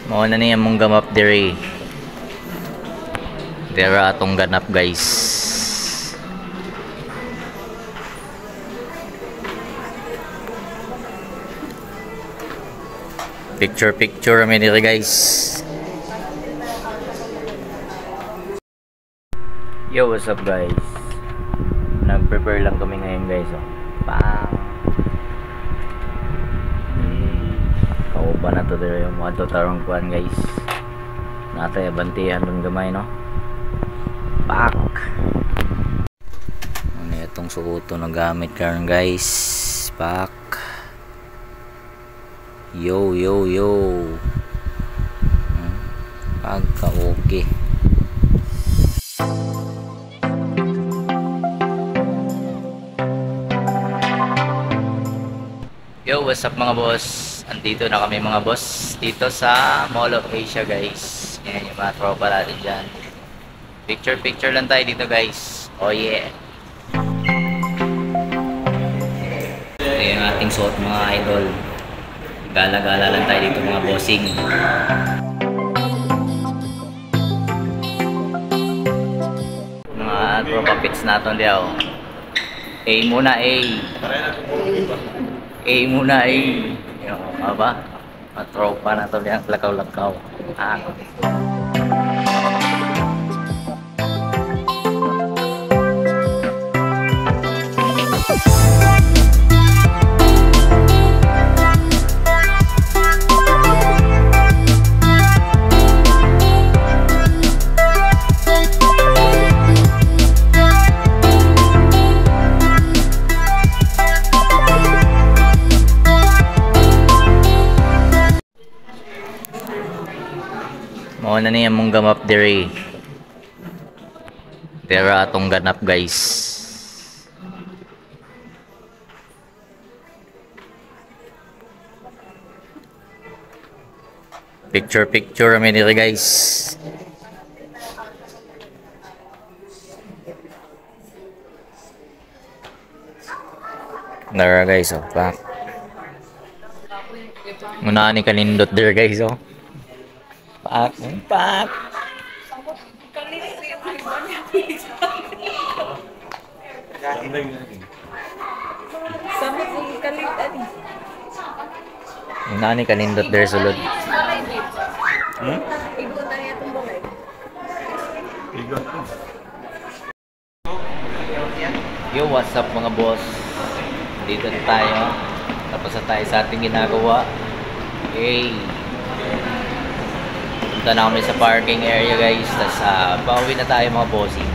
Mao na niya mong gamap diri. Dira atong ganap guys. Picture kami diri guys. Yo, what's up guys? Nag-prepare lang kami ngayon guys. Pang kauban na to diri yung mga tarong kuan guys. Natay abantihan dun gamay no. Pak. Ano itong suoto na gamit karon guys. Pak. Yo. Pagka okay. Yo, what's up mga boss? Andito na kami mga boss dito sa Mall of Asia guys. Yan yung mga tropa natin dyan. Picture lang tayo dito guys. Oh yeah. Ito yung ating suot mga idol. Gala-gala lang tayo dito mga bossing. Mga tropa pits natin diyaw. A muna A. A muna A. Yung aba. Mga tropa natin diyang lakaw-lakaw. Mao na niya mong gamap diri. Dira atong ganap guys. Picture kami diri guys. Dara guys, pak. Muna ni kanindot diri guys Pak. Samot yung kalit ani. Nani kanindot there sulod. Igo na niya itong balay. Yo, what's up mga boss? Dito na tayo. Tapos na tayo sa ating ginagawa. Hey. Punta na kami sa parking area guys. Tapos pauwi na tayo mga bossing.